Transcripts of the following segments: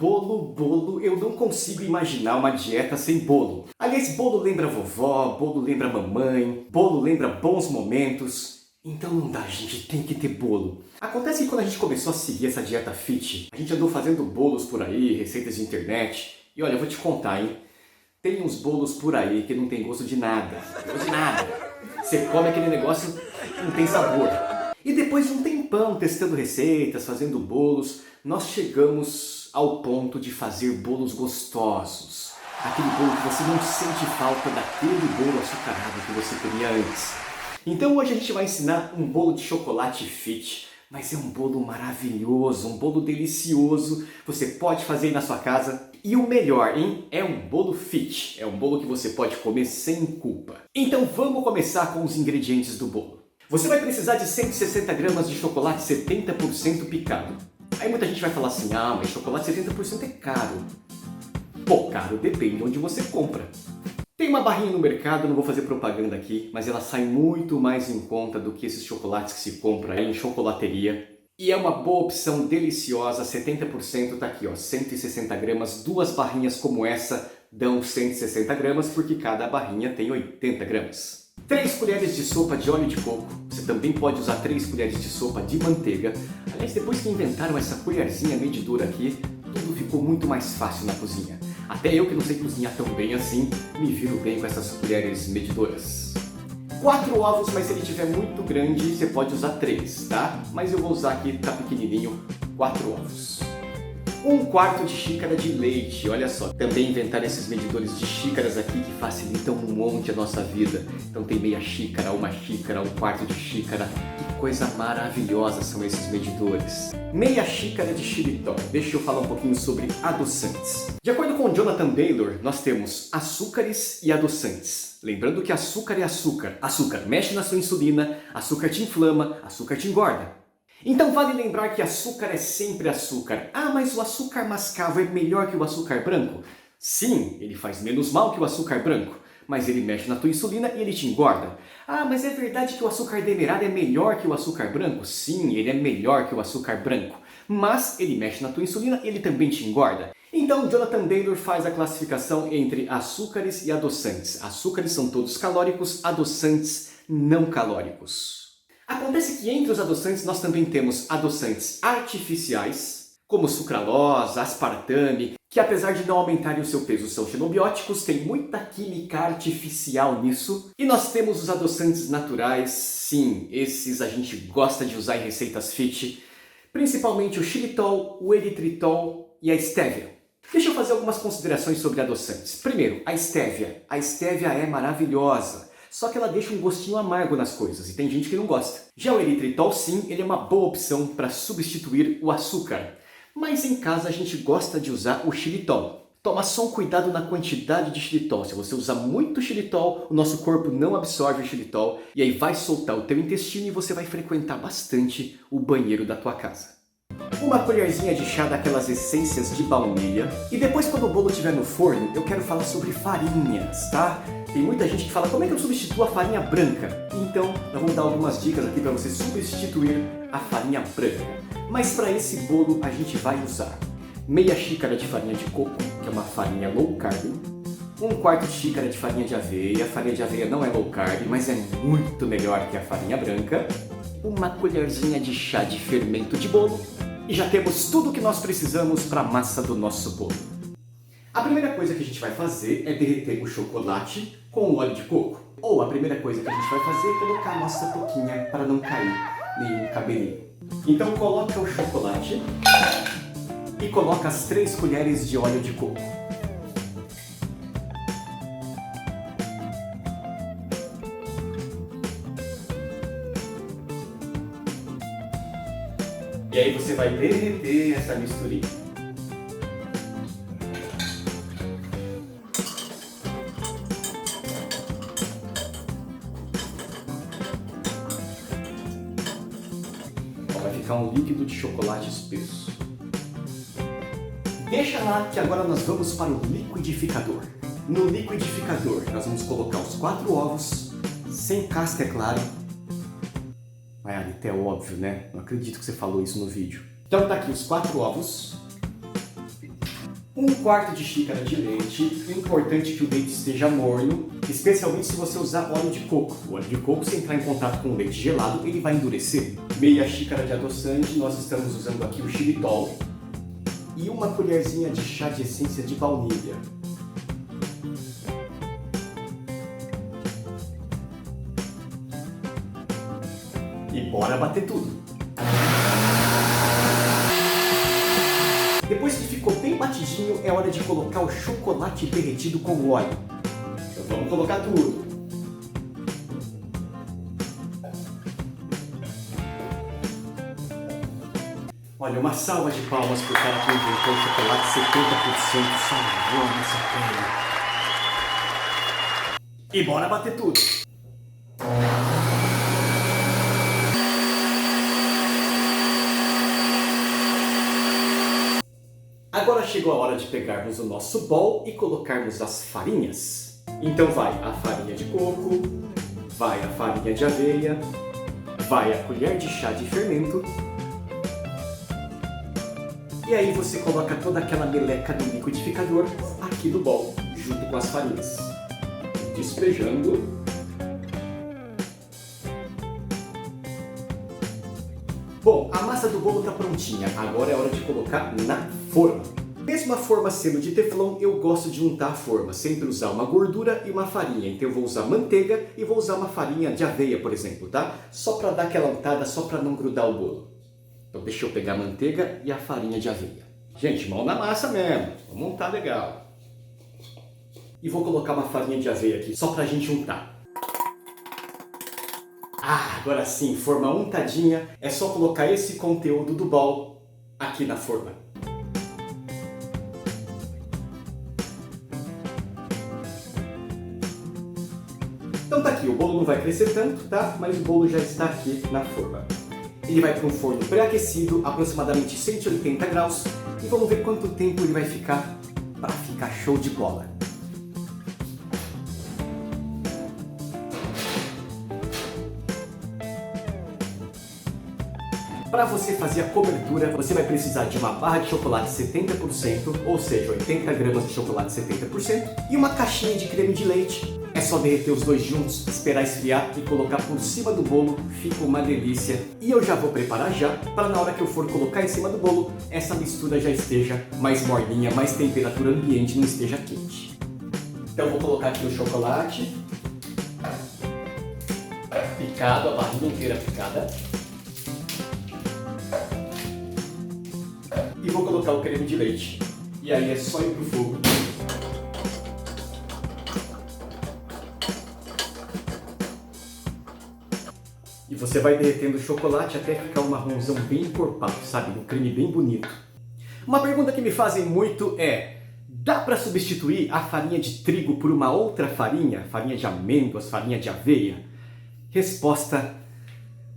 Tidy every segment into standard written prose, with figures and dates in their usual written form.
bolo, eu não consigo imaginar uma dieta sem bolo. Aliás, bolo lembra vovó, bolo lembra mamãe, bolo lembra bons momentos. Então não dá, gente, tem que ter bolo. Acontece que quando a gente começou a seguir essa dieta fit, a gente andou fazendo bolos por aí, receitas de internet. E olha, eu vou te contar, hein? Tem uns bolos por aí que não tem gosto de nada. Gosto de nada. Você come aquele negócio que não tem sabor. E depois de um tempão testando receitas, fazendo bolos, nós chegamos ao ponto de fazer bolos gostosos. Aquele bolo que você não sente falta daquele bolo açucarado que você comia antes. Então hoje a gente vai ensinar um bolo de chocolate fit, mas é um bolo maravilhoso, um bolo delicioso. Você pode fazer aí na sua casa. E o melhor, hein? É um bolo fit. É um bolo que você pode comer sem culpa. Então vamos começar com os ingredientes do bolo. Você vai precisar de 160 gramas de chocolate 70% picado. Aí muita gente vai falar assim, mas chocolate 70% é caro. Pô, caro depende de onde você compra. Tem uma barrinha no mercado, não vou fazer propaganda aqui, mas ela sai muito mais em conta do que esses chocolates que se compra aí em chocolateria. E é uma boa opção deliciosa, 70% tá aqui, ó, 160 gramas, duas barrinhas como essa dão 160 gramas, porque cada barrinha tem 80 gramas. 3 colheres de sopa de óleo de coco, você também pode usar 3 colheres de sopa de manteiga. Aliás, depois que inventaram essa colherzinha medidora aqui, tudo ficou muito mais fácil na cozinha. Até eu que não sei cozinhar tão bem assim, me viro bem com essas colheres medidoras. 4 ovos, mas se ele estiver muito grande, você pode usar 3, tá? Mas eu vou usar aqui, tá pequenininho, 4 ovos. 1/4 de xícara de leite, olha só. Também inventaram esses medidores de xícaras aqui que facilitam um monte a nossa vida. Então tem meia xícara, 1 xícara, 1/4 de xícara. Que coisa maravilhosa são esses medidores. Meia xícara de xilitol. Deixa eu falar um pouquinho sobre adoçantes. De acordo com o Jonathan Baylor, nós temos açúcares e adoçantes. Lembrando que açúcar é açúcar. Açúcar mexe na sua insulina, açúcar te inflama, açúcar te engorda. Então vale lembrar que açúcar é sempre açúcar. Mas o açúcar mascavo é melhor que o açúcar branco? Sim, ele faz menos mal que o açúcar branco, mas ele mexe na tua insulina e ele te engorda. Mas é verdade que o açúcar demerara é melhor que o açúcar branco? Sim, ele é melhor que o açúcar branco, mas ele mexe na tua insulina e ele também te engorda. Então Jonathan Baylor faz a classificação entre açúcares e adoçantes. Açúcares são todos calóricos, adoçantes não calóricos. Acontece que entre os adoçantes nós também temos adoçantes artificiais, como sucralose, aspartame, que apesar de não aumentarem o seu peso, são xenobióticos, tem muita química artificial nisso. E nós temos os adoçantes naturais, sim, esses a gente gosta de usar em receitas fit, principalmente o xilitol, o eritritol e a estévia. Deixa eu fazer algumas considerações sobre adoçantes. Primeiro, a estévia. A estévia é maravilhosa. Só que ela deixa um gostinho amargo nas coisas e tem gente que não gosta. Já o eritritol, sim, ele é uma boa opção para substituir o açúcar. Mas em casa a gente gosta de usar o xilitol. Toma só um cuidado na quantidade de xilitol. Se você usar muito xilitol, o nosso corpo não absorve o xilitol e aí vai soltar o teu intestino e você vai frequentar bastante o banheiro da tua casa. Uma colherzinha de chá daquelas essências de baunilha. E depois, quando o bolo estiver no forno, eu quero falar sobre farinhas, tá? Tem muita gente que fala, como é que eu substituo a farinha branca? Então, nós vamos dar algumas dicas aqui para você substituir a farinha branca. Mas para esse bolo, a gente vai usar meia xícara de farinha de coco, que é uma farinha low carb, 1/4 de xícara de farinha de aveia. A farinha de aveia não é low carb, mas é muito melhor que a farinha branca. Uma colherzinha de chá de fermento de bolo. E já temos tudo o que nós precisamos para a massa do nosso bolo. A primeira coisa que a gente vai fazer é derreter o chocolate com o óleo de coco. Ou a primeira coisa que a gente vai fazer é colocar a nossa touquinha para não cair nenhum cabelinho. Então coloca o chocolate e coloca as 3 colheres de óleo de coco. E aí você vai derreter essa misturinha. Vai ficar um líquido de chocolate espesso. Deixa lá que agora nós vamos para o liquidificador. No liquidificador nós vamos colocar os 4 ovos, sem casca, é claro. Até é óbvio, né? Não acredito que você falou isso no vídeo. Então tá aqui os 4 ovos. 1/4 de xícara de leite. É importante que o leite esteja morno, especialmente se você usar óleo de coco. O óleo de coco, se entrar em contato com o leite gelado, ele vai endurecer. Meia xícara de adoçante, nós estamos usando aqui o xilitol. E uma colherzinha de chá de essência de baunilha. E bora bater tudo! Depois que ficou bem batidinho, é hora de colocar o chocolate derretido com o óleo. Então vamos colocar tudo. Olha, uma salva de palmas pro cara que inventou o chocolate 70% salvou a nossa pele. E bora bater tudo! Agora chegou a hora de pegarmos o nosso bowl e colocarmos as farinhas. Então vai a farinha de coco, vai a farinha de aveia, vai a colher de chá de fermento. E aí você coloca toda aquela meleca do liquidificador aqui no bowl, junto com as farinhas. Despejando. Bom, a massa do bolo está prontinha, agora é hora de colocar na forma. Mesmo a forma sendo de teflon, eu gosto de untar a forma, sempre usar uma gordura e uma farinha. Então eu vou usar manteiga e vou usar uma farinha de aveia, por exemplo, tá? Só para dar aquela untada, só para não grudar o bolo. Então deixa eu pegar a manteiga e a farinha de aveia. Gente, mão na massa mesmo, vamos untar legal. E vou colocar uma farinha de aveia aqui, só para a gente untar. Ah, agora sim, forma untadinha, é só colocar esse conteúdo do bowl aqui na forma. Então tá aqui, o bolo não vai crescer tanto, tá? Mas o bolo já está aqui na forma. Ele vai para um forno pré-aquecido, aproximadamente 180 graus, e vamos ver quanto tempo ele vai ficar para ficar show de bola. Para você fazer a cobertura, você vai precisar de uma barra de chocolate 70%, ou seja, 80 gramas de chocolate 70%, e uma caixinha de creme de leite. É só derreter os dois juntos, esperar esfriar e colocar por cima do bolo, fica uma delícia. E eu já vou preparar já, para na hora que eu for colocar em cima do bolo, essa mistura já esteja mais morninha, mais temperatura ambiente, não esteja quente. Então eu vou colocar aqui o chocolate, picado, a barrinha inteira picada. E vou colocar o creme de leite. E aí é só ir pro fogo. E você vai derretendo o chocolate até ficar um marronzão bem encorpado, sabe? Um creme bem bonito. Uma pergunta que me fazem muito é: dá para substituir a farinha de trigo por uma outra farinha? Farinha de amêndoas, farinha de aveia? Resposta: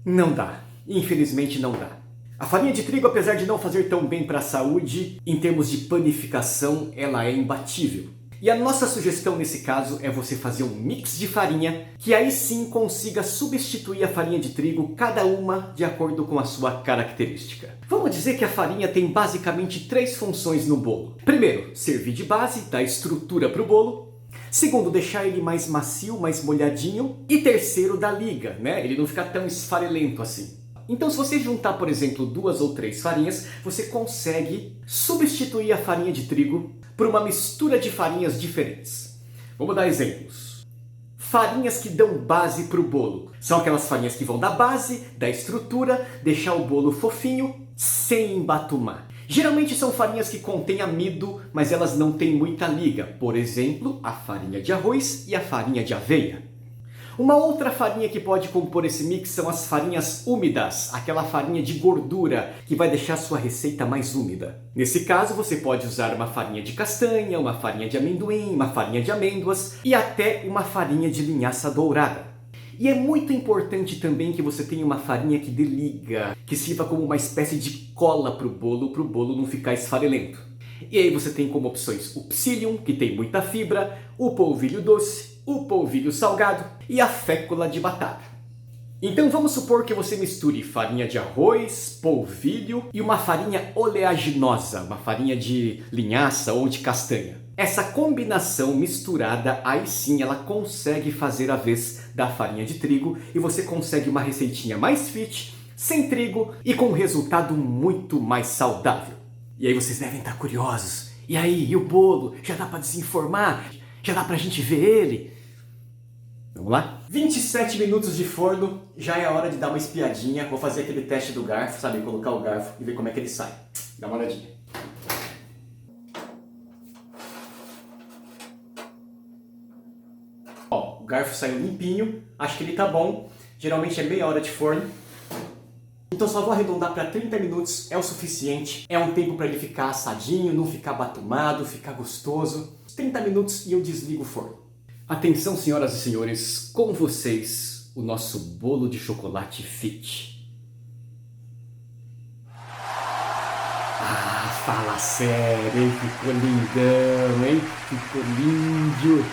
não dá. Infelizmente não dá. A farinha de trigo, apesar de não fazer tão bem para a saúde, em termos de panificação, ela é imbatível. E a nossa sugestão nesse caso é você fazer um mix de farinha, que aí sim consiga substituir a farinha de trigo, cada uma de acordo com a sua característica. Vamos dizer que a farinha tem basicamente 3 funções no bolo. Primeiro, servir de base, dar estrutura para o bolo. Segundo, deixar ele mais macio, mais molhadinho. E terceiro, dar liga, né? Ele não ficar tão esfarelento assim. Então, se você juntar, por exemplo, 2 ou 3 farinhas, você consegue substituir a farinha de trigo por uma mistura de farinhas diferentes. Vamos dar exemplos. Farinhas que dão base para o bolo. São aquelas farinhas que vão dar base, dar estrutura, deixar o bolo fofinho, sem embatumar. Geralmente são farinhas que contêm amido, mas elas não têm muita liga. Por exemplo, a farinha de arroz e a farinha de aveia. Uma outra farinha que pode compor esse mix são as farinhas úmidas, aquela farinha de gordura que vai deixar sua receita mais úmida. Nesse caso, você pode usar uma farinha de castanha, uma farinha de amendoim, uma farinha de amêndoas e até uma farinha de linhaça dourada. E é muito importante também que você tenha uma farinha que dê liga, que sirva como uma espécie de cola para o bolo não ficar esfarelento. E aí você tem como opções o psyllium, que tem muita fibra, o polvilho doce, o polvilho salgado e a fécula de batata. Então vamos supor que você misture farinha de arroz, polvilho e uma farinha oleaginosa, uma farinha de linhaça ou de castanha. Essa combinação misturada, aí sim ela consegue fazer a vez da farinha de trigo e você consegue uma receitinha mais fit, sem trigo e com um resultado muito mais saudável. E aí vocês devem estar curiosos. E aí, e o bolo? Já dá para desenformar? Já dá pra gente ver ele? Vamos lá? 27 minutos de forno, já é a hora de dar uma espiadinha. Vou fazer aquele teste do garfo, sabe? Colocar o garfo e ver como é que ele sai. Dá uma olhadinha. Ó, o garfo saiu limpinho, acho que ele tá bom. Geralmente é meia hora de forno. Então só vou arredondar para 30 minutos, é o suficiente. É um tempo para ele ficar assadinho, não ficar batumado, ficar gostoso. 30 minutos e eu desligo o forno. Atenção, senhoras e senhores, com vocês, o nosso bolo de chocolate fit. Ah, fala sério, hein? Ficou lindão, hein? Ficou lindo.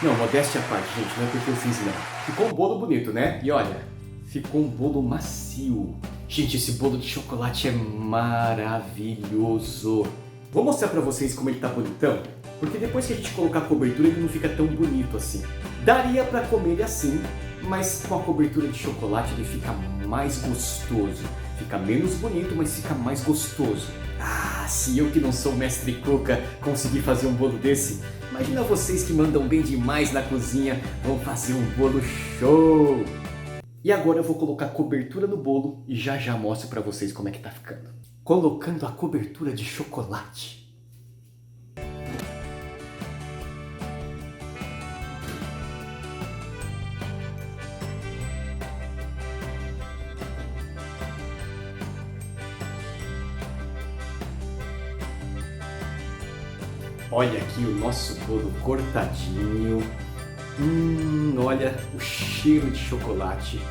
Não, modéstia à parte, gente, não é porque eu fiz não. Ficou um bolo bonito, né? E olha, ficou um bolo macio. Gente, esse bolo de chocolate é maravilhoso. Vou mostrar pra vocês como ele tá bonitão, porque depois que a gente colocar a cobertura ele não fica tão bonito assim. Daria pra comer ele assim, mas com a cobertura de chocolate ele fica mais gostoso. Fica menos bonito, mas fica mais gostoso. Ah, se eu que não sou mestre cuca conseguir fazer um bolo desse, imagina vocês que mandam bem demais na cozinha, vão fazer um bolo show! E agora eu vou colocar cobertura no bolo e já já mostro pra vocês como é que tá ficando. Colocando a cobertura de chocolate. Olha aqui o nosso bolo cortadinho. Olha o cheiro de chocolate.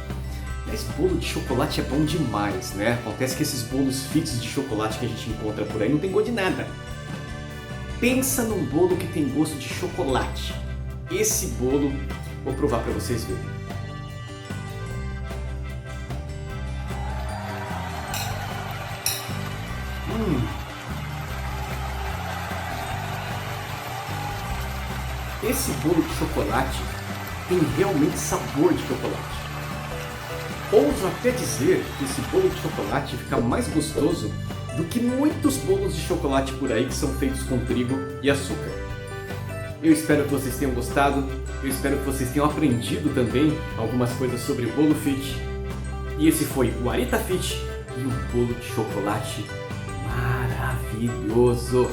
Mas bolo de chocolate é bom demais, né? Acontece que esses bolos fits de chocolate que a gente encontra por aí não tem gosto de nada. Pensa num bolo que tem gosto de chocolate. Esse bolo, vou provar para vocês verem. Esse bolo de chocolate tem realmente sabor de chocolate. Ouso até dizer que esse bolo de chocolate fica mais gostoso do que muitos bolos de chocolate por aí que são feitos com trigo e açúcar. Eu espero que vocês tenham gostado, eu espero que vocês tenham aprendido também algumas coisas sobre bolo fit. E esse foi o Arita Fit e o bolo de chocolate maravilhoso.